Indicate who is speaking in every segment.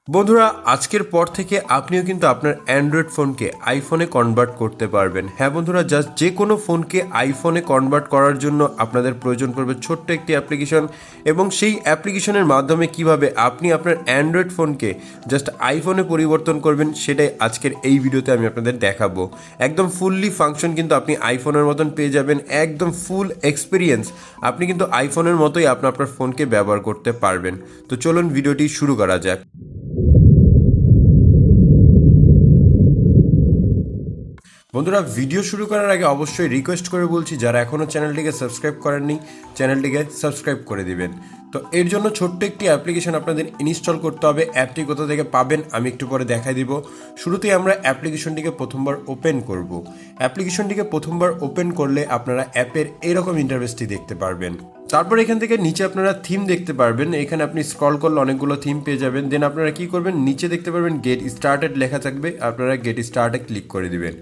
Speaker 1: বন্ধুরা, আজকের পর থেকে আপনিও কিন্তু আপনার অ্যান্ড্রয়েড ফোনকে আইফোনে কনভার্ট করতে পারবেন। হ্যাঁ বন্ধুরা, জাস্ট যে কোনো ফোনকে আইফোনে কনভার্ট করার জন্য আপনাদের প্রয়োজন পড়বে ছোট্ট একটি অ্যাপ্লিকেশন, এবং সেই অ্যাপ্লিকেশনের মাধ্যমে কিভাবে আপনি আপনার অ্যান্ড্রয়েড ফোনকে জাস্ট আইফোনে পরিবর্তন করবেন সেটাই আজকের এই ভিডিওতে আমি আপনাদের দেখাবো। একদম ফুললি ফাংশন কিন্তু আপনি আইফোনের মতন পেয়ে যাবেন, একদম ফুল এক্সপিরিয়েন্স আপনি কিন্তু আইফোনের মতোই আপনার ফোনকে ব্যবহার করতে পারবেন। তো চলুন ভিডিওটি শুরু করা যাক। বন্ধুরা, ভিডিও শুরু করার আগে অবশ্যই রিকোয়েস্ট করে বলছি, যারা এখনও চ্যানেলটিকে সাবস্ক্রাইব করেননি চ্যানেলটিকে সাবস্ক্রাইব করে দিবেন। তো এর জন্য ছোট্ট একটি অ্যাপ্লিকেশন আপনাদের ইনস্টল করতে হবে। অ্যাপটি কোথা থেকে পাবেন আমি একটু পরে দেখাই দিব। শুরুতেই আমরা অ্যাপ্লিকেশনটিকে প্রথমবার ওপেন করব। অ্যাপ্লিকেশনটিকে প্রথমবার ওপেন করলে আপনারা অ্যাপের এরকম ইন্টারফেসটি দেখতে পারবেন। তারপর এখান থেকে নিচে আপনারা থিম দেখতে পারবেন। এখানে আপনি স্ক্রল করলে অনেকগুলো থিম পেয়ে যাবেন। দেন আপনারা কি করবেন, নিচে দেখতে পারবেন গেট স্টার্টেড লেখা থাকবে, আপনারা গেট স্টার্টে ক্লিক করে দিবেন।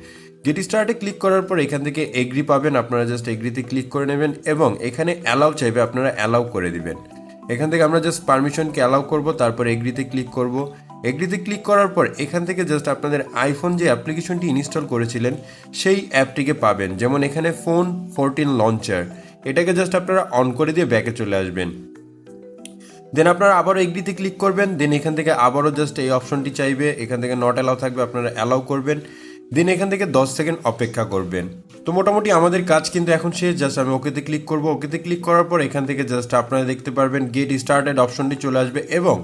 Speaker 1: গেট স্টার্টে ক্লিক করার পর এখান থেকে এগ্রি পাবেন, আপনারা জাস্ট এগ্রিতে ক্লিক করে নেবেন এবং এখানে অ্যালাউ চাইবে, আপনারা অ্যালাউ করে দিবেন। এখান থেকে আমরা জাস্ট পারমিশনকে অ্যালাউ করব, তারপর এগ্রিতে ক্লিক করব। এগ্রিতে ক্লিক করার পর এখান থেকে জাস্ট আপনাদের আইফোন যে অ্যাপ্লিকেশনটি ইনস্টল করেছিলেন সেই অ্যাপটিকে পাবেন। যেমন এখানে ফোন 14 লঞ্চার, এটাকে জাস্ট আপনারা অন করে দিয়ে ব্যাকে চলে আসবেন। দেন আপনারা আবারও এগ্রিতে ক্লিক করবেন। দেন এখান থেকে আবারও জাস্ট এই অপশনটি চাইবে, এখান থেকে নট অ্যালাউ থাকবে, আপনারা অ্যালাউ করবেন। দেন এখান থেকে 10 সেকেন্ড অপেক্ষা করবেন। তো মোটামুটি আমাদের কাজ কিন্তু এখন শেষ। জাস্ট আমি ওকেতে ক্লিক করব। ওকেতে ক্লিক করার পর এখান থেকে জাস্ট আপনারা দেখতে পারবেন গেট স্টার্টেড অপশনটি চলে আসবে এবং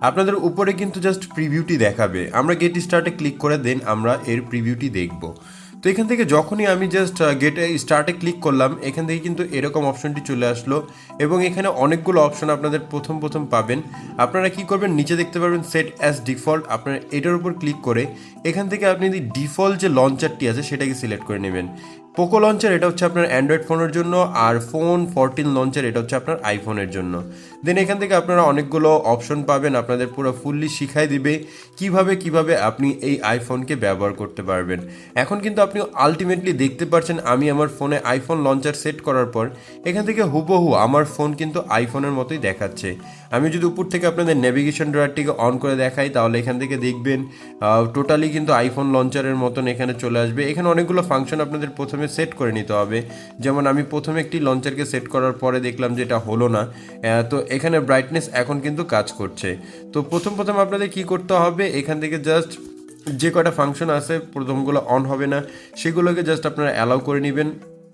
Speaker 1: আপনাদের উপরে কিন্তু জাস্ট প্রিভিউটি দেখাবে। আমরা গেট স্টার্টে ক্লিক করে দেন আমরা এর প্রিভিউটি দেখব। তো এখান থেকে যখনই আমি জাস্ট গেটে স্টার্টে ক্লিক করলাম, এখান থেকে কিন্তু এরকম অপশনটি চলে আসলো এবং এখানে অনেকগুলো অপশন আপনাদের প্রথম পাবেন। আপনারা কি করবেন, নিচে দেখতে পারবেন সেট অ্যাজ ডিফল্ট, আপনারা এটার উপর ক্লিক করে এখান থেকে আপনি ডিফল্ট যে লঞ্চারটি আছে সেটাকে সিলেক্ট করে নেবেন। পোকো লঞ্চার এটা হচ্ছে আপনার অ্যান্ড্রয়েড ফোনের জন্য, আর ফোন 14 লঞ্চার এটা হচ্ছে আপনার আইফোনের জন্য। দেন এখান থেকে আপনারা অনেকগুলো অপশন পাবেন, আপনাদের পুরো ফুললি শিখাই দিবে কিভাবে আপনি এই আইফোনকে ব্যবহার করতে পারবেন। এখন কিন্তু আপনি আলটিমেটলি দেখতে পাচ্ছেন আমি আমার ফোনে আইফোন লঞ্চার সেট করার পর এখান থেকে হুবহু আমার ফোন কিন্তু আইফোনের মতোই দেখাচ্ছে। আমি যদি উপর থেকে আপনাদের নেভিগেশন ড্রয়ারটিকে অন করে দেখাই তাহলে এখান থেকে দেখবেন টোটালি কিন্তু আইফোন লঞ্চারের মতন এখানে চলে আসবে। এখানে অনেকগুলো ফাংশন আপনাদের প্রথমে সেট করে নিতে হবে। যেমন আমি প্রথমে একটি লঞ্চারকে সেট করার পরে দেখলাম যে এটা হলো না, তো এখানে ব্রাইটনেস এখন কিন্তু কাজ করছে। তো প্রথম আপনাদের কি করতে হবে, এখান থেকে জাস্ট যে কটা ফাংশন আছে প্রথমগুলো অন হবে না সেগুলোকে জাস্ট আপনারা অ্যালাউ করে নেবেন,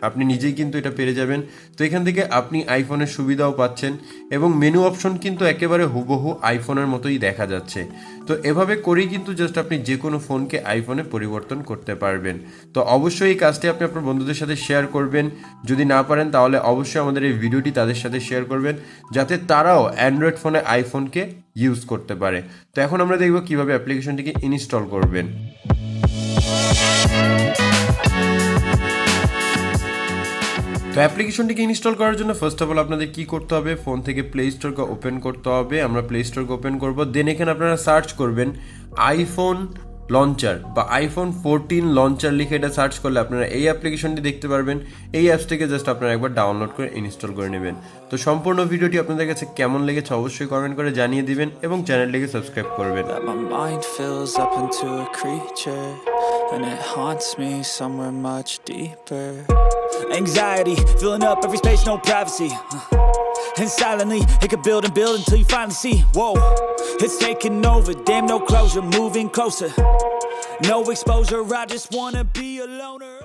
Speaker 1: আপনি নিজেই কিন্তু এটা পেরে যাবেন। তো এখান থেকে আপনি আইফোনের সুবিধাও পাচ্ছেন এবং মেনু অপশন কিন্তু একেবারে হুবহু আইফোনের মতোই দেখা যাচ্ছে। তো এভাবে করেই কিন্তু জাস্ট আপনি যে কোনো ফোনকে আইফোনে পরিবর্তন করতে পারবেন। তো অবশ্যই এই কাজটি আপনি আপনার বন্ধুদের সাথে শেয়ার করবেন। যদি না পারেন তাহলে অবশ্যই আমাদের এই ভিডিওটি তাদের সাথে শেয়ার করবেন, যাতে তারাও অ্যান্ড্রয়েড ফোনে আইফোনকে ইউজ করতে পারে। তো এখন আমরা দেখব কীভাবে অ্যাপ্লিকেশনটিকে ইনস্টল করবেন। তো অ্যাপ্লিকেশনটিকে ইনস্টল করার জন্য ফার্স্ট অফ অল আপনাদের কি করতে হবে, ফোন থেকে প্লে স্টোরকে ওপেন করতে হবে। আমরা প্লে স্টোরকে ওপেন করব। দেন এখানে আপনারা সার্চ করবেন আইফোন লঞ্চার বা আইফোন 14 লঞ্চার লিখে এটা সার্চ করলে আপনারা এই অ্যাপ্লিকেশনটি দেখতে পারবেন। এই অ্যাপসটিকে জাস্ট আপনারা একবার ডাউনলোড করে ইনস্টল করে নেবেন। তো সম্পূর্ণ ভিডিওটি আপনাদের কাছে কেমন লেগেছে অবশ্যই কমেন্ট করে জানিয়ে দিবেন এবং চ্যানেলটিকে সাবস্ক্রাইব করবেন। And it haunts me somewhere much deeper. Anxiety filling up every space, no privacy. And silently it could build and build until you finally see. Whoa, it's taking over. Damn, no closure, moving closer. No exposure. I just wanna be a loner.